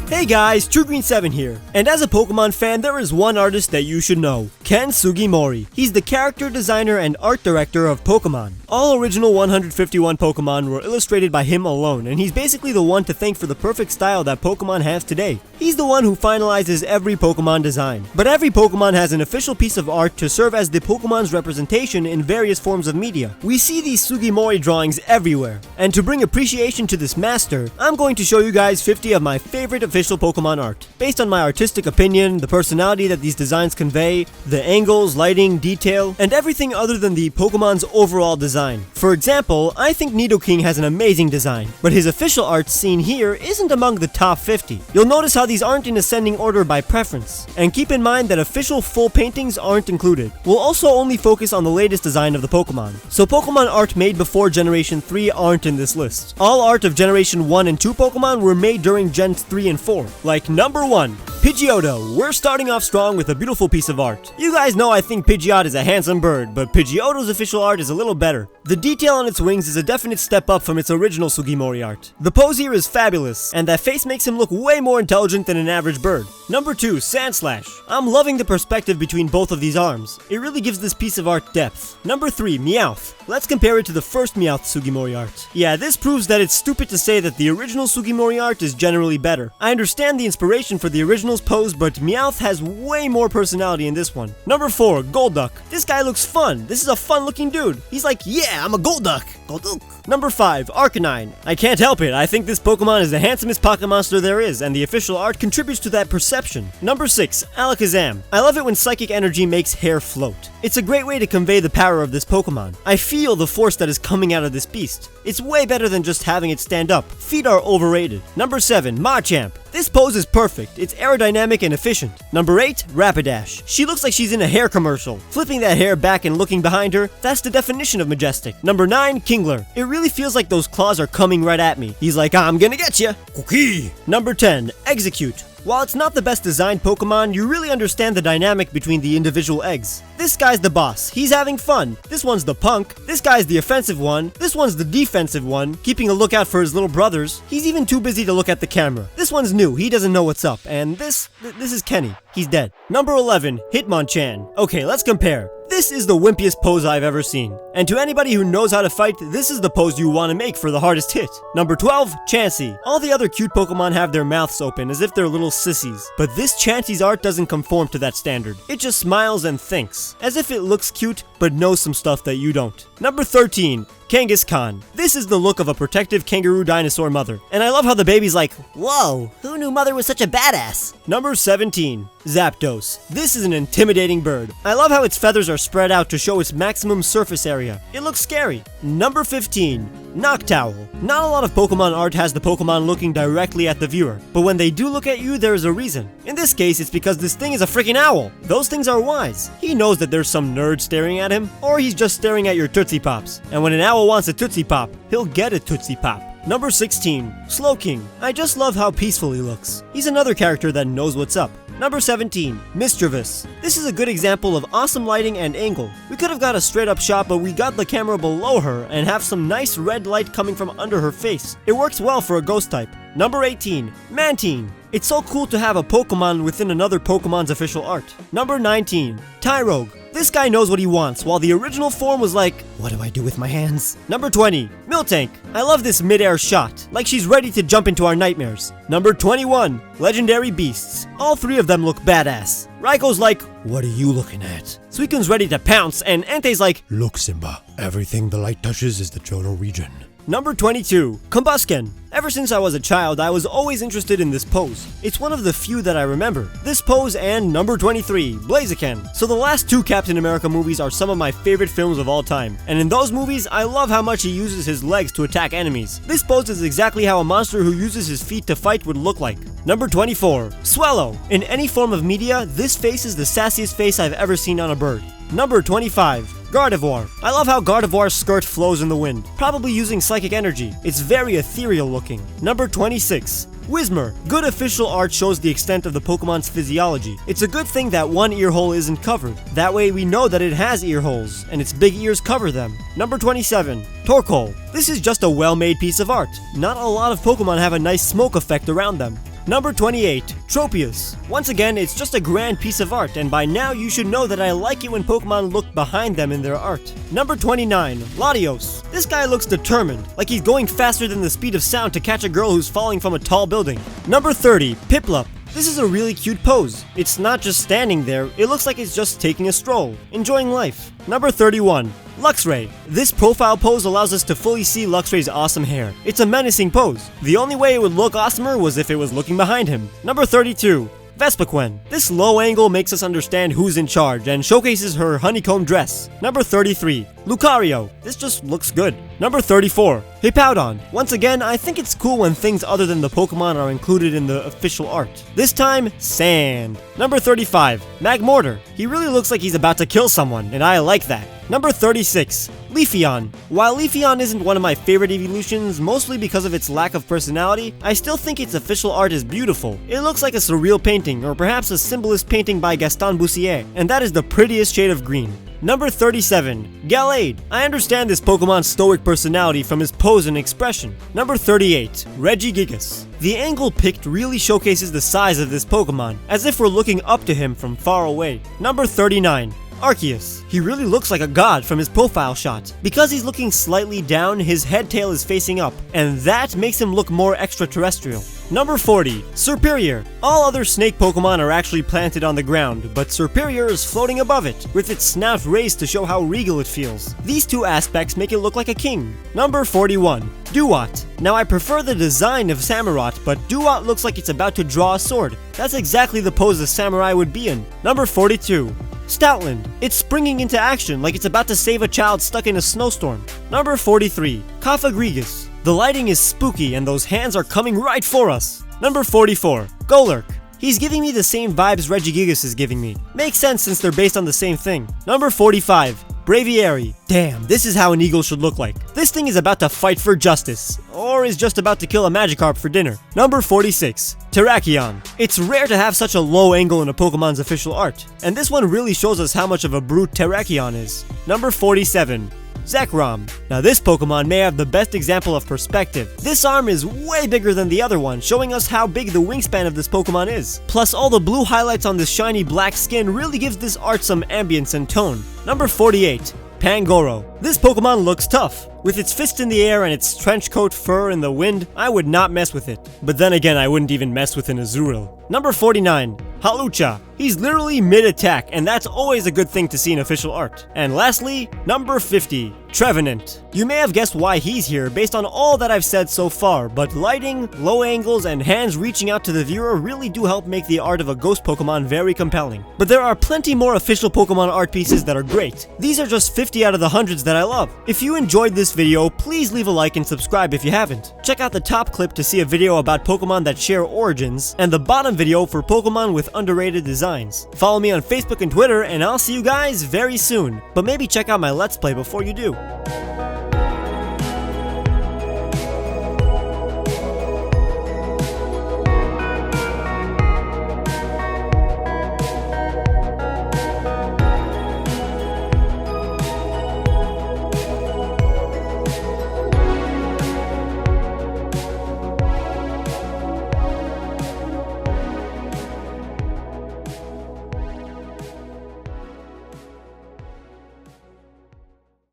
Hey guys, TrueGreen7 here, and as a Pokemon fan, there is one artist that you should know, Ken Sugimori. He's the character designer and art director of Pokemon. All original 151 Pokemon were illustrated by him alone, and he's basically the one to thank for the perfect style that Pokemon has today. He's the one who finalizes every Pokemon design. But every Pokemon has an official piece of art to serve as the Pokemon's representation in various forms of media. We see these Sugimori drawings everywhere, and to bring appreciation to this master, I'm going to show you guys 50 of my favorite official Pokemon art. Based on my artistic opinion, the personality that these designs convey, the angles, lighting, detail, and everything other than the Pokemon's overall design. For example, I think Nidoking has an amazing design, but his official art seen here isn't among the top 50. You'll notice how these aren't in ascending order by preference, and keep in mind that official full paintings aren't included. We'll also only focus on the latest design of the Pokemon, so Pokemon art made before Generation 3 aren't in this list. All art of Generation 1 and 2 Pokemon were made during Gens 3 and 4, like number 1. Pidgeotto. We're starting off strong with a beautiful piece of art. You guys know I think Pidgeot is a handsome bird, but Pidgeotto's official art is a little better. The detail on its wings is a definite step up from its original Sugimori art. The pose here is fabulous, and that face makes him look way more intelligent than an average bird. Number 2, Sandslash. I'm loving the perspective between both of these arms. It really gives this piece of art depth. Number 3, Meowth. Let's compare it to the first Meowth Sugimori art. Yeah, this proves that it's stupid to say that the original Sugimori art is generally better. I understand the inspiration for the original's pose, but Meowth has way more personality in this one. Number 4, Golduck. This guy looks fun. This is a fun looking dude. He's like, yeah, I'm a Golduck. Golduck. Number 5, Arcanine. I can't help it. I think this Pokemon is the handsomest Pokémon monster there is, and the official art contributes to that perception. Number 6, Alakazam. I love it when psychic energy makes hair float. It's a great way to convey the power of this Pokemon. I feel the force that is coming out of this beast. It's way better than just having it stand up. Feet are overrated. Number 7, Machamp. This pose is perfect. It's aerodynamic and efficient. Number 8, Rapidash. She looks like she's in a hair commercial. Flipping that hair back and looking behind her, that's the definition of majestic. Number 9, Kingler. It really feels like those claws are coming right at me. He's like, I'm gonna get ya. Cookie. Number 10, Execute. While it's not the best designed Pokemon, you really understand the dynamic between the individual eggs. This guy's the boss. He's having fun. This one's the punk. This guy's the offensive one. This one's the defensive one, keeping a lookout for his little brothers. He's even too busy to look at the camera. This one's new. He doesn't know what's up. And this is Kenny. He's dead. Number 11, Hitmonchan. Okay, let's compare. This is the wimpiest pose I've ever seen. And to anybody who knows how to fight, this is the pose you want to make for the hardest hit. Number 12, Chansey. All the other cute Pokemon have their mouths open as if they're little sissies. But this Chansey's art doesn't conform to that standard. It just smiles and thinks, as if it looks cute but knows some stuff that you don't. Number 13, Kangaskhan. This is the look of a protective kangaroo dinosaur mother. And I love how the baby's like, whoa, who knew mother was such a badass? Number 17, Zapdos. This is an intimidating bird. I love how its feathers are spread out to show its maximum surface area. It looks scary. Number 15, Noctowl. Not a lot of Pokemon art has the Pokemon looking directly at the viewer, but when they do look at you, there is a reason. In this case, it's because this thing is a freaking owl. Those things are wise. He knows that there's some nerd staring at him, or he's just staring at your Tootsie Pops. And when an owl wants a Tootsie Pop, he'll get a Tootsie Pop. Number 16, Slowking. I just love how peaceful he looks. He's another character that knows what's up. Number 17, Mischievous. This is a good example of awesome lighting and angle. We could have got a straight up shot, but we got the camera below her and have some nice red light coming from under her face. It works well for a ghost type. Number 18, Mantine. It's so cool to have a Pokemon within another Pokemon's official art. Number 19, Tyrogue. This guy knows what he wants, while the original form was like, what do I do with my hands? Number 20, Miltank. I love this mid-air shot, like she's ready to jump into our nightmares. Number 21, Legendary Beasts. All three of them look badass. Raiko's like, what are you looking at? Suicune's ready to pounce, and Entei's like, look Simba, everything the light touches is the Johto region. Number 22, Combusken. Ever since I was a child, I was always interested in this pose. It's one of the few that I remember. This pose and number 23, Blaziken. So the last two Captain America movies are some of my favorite films of all time. And in those movies, I love how much he uses his legs to attack enemies. This pose is exactly how a monster who uses his feet to fight would look like. Number 24, Swellow. In any form of media, this face is the sassiest face I've ever seen on a bird. Number 25, Gardevoir. I love how Gardevoir's skirt flows in the wind, probably using psychic energy. It's very ethereal looking. Number 26, Whismur. Good official art shows the extent of the Pokemon's physiology. It's a good thing that one ear hole isn't covered. That way we know that it has ear holes, and its big ears cover them. Number 27, Torkoal. This is just a well-made piece of art. Not a lot of Pokemon have a nice smoke effect around them. Number 28, Tropius. Once again, it's just a grand piece of art, and by now you should know that I like it when Pokemon look behind them in their art. Number 29, Latios. This guy looks determined, like he's going faster than the speed of sound to catch a girl who's falling from a tall building. Number 30, Piplup. This is a really cute pose. It's not just standing there, it looks like it's just taking a stroll, enjoying life. Number 31, Luxray. This profile pose allows us to fully see Luxray's awesome hair. It's a menacing pose. The only way it would look awesomer was if it was looking behind him. Number 32, Vespiquen. This low angle makes us understand who's in charge and showcases her honeycomb dress. Number 33, Lucario. This just looks good. Number 34, Hippowdon. Once again, I think it's cool when things other than the Pokemon are included in the official art. This time, sand. Number 35, Magmortar. He really looks like he's about to kill someone, and I like that. Number 36, Leafeon. While Leafeon isn't one of my favorite evolutions, mostly because of its lack of personality, I still think its official art is beautiful. It looks like a surreal painting, or perhaps a symbolist painting by Gaston Bussier, and that is the prettiest shade of green. Number 37, Gallade. I understand this Pokemon's stoic personality from his pose and expression. Number 38, Regigigas. The angle picked really showcases the size of this Pokemon, as if we're looking up to him from far away. Number 39, Arceus. He really looks like a god from his profile shot. Because he's looking slightly down, his head tail is facing up, and that makes him look more extraterrestrial. Number 40, Serperior. All other snake Pokemon are actually planted on the ground, but Serperior is floating above it, with its snout raised to show how regal it feels. These two aspects make it look like a king. Number 41, Duat. Now I prefer the design of Samurott, but Duat looks like it's about to draw a sword. That's exactly the pose a samurai would be in. Number 42, Stoutland. It's springing into action like it's about to save a child stuck in a snowstorm. Number 43, Cofagrigus. The lighting is spooky and those hands are coming right for us. Number 44, Golduck. He's giving me the same vibes Regigigas is giving me. Makes sense since they're based on the same thing. Number 45, Braviary. Damn, this is how an eagle should look like. This thing is about to fight for justice, or is just about to kill a Magikarp for dinner. Number 46, Terrakion. It's rare to have such a low angle in a Pokemon's official art, and this one really shows us how much of a brute Terrakion is. Number 47, Zekrom. Now this Pokemon may have the best example of perspective. This arm is way bigger than the other one, showing us how big the wingspan of this Pokemon is. Plus all the blue highlights on this shiny black skin really gives this art some ambience and tone. Number 48, Pangoro. This Pokemon looks tough. With its fist in the air and its trench coat fur in the wind, I would not mess with it. But then again, I wouldn't even mess with an Azurill. Number 49, Hawlucha. He's literally mid-attack, and that's always a good thing to see in official art. And lastly, number 50, Trevenant. You may have guessed why he's here based on all that I've said so far, but lighting, low angles, and hands reaching out to the viewer really do help make the art of a ghost Pokemon very compelling. But there are plenty more official Pokemon art pieces that are great. These are just 50 out of the hundreds that I love. If you enjoyed this video, please leave a like and subscribe if you haven't. Check out the top clip to see a video about Pokemon that share origins, and the bottom video for Pokemon with underrated designs. Follow me on Facebook and Twitter, and I'll see you guys very soon. But maybe check out my Let's Play before you do.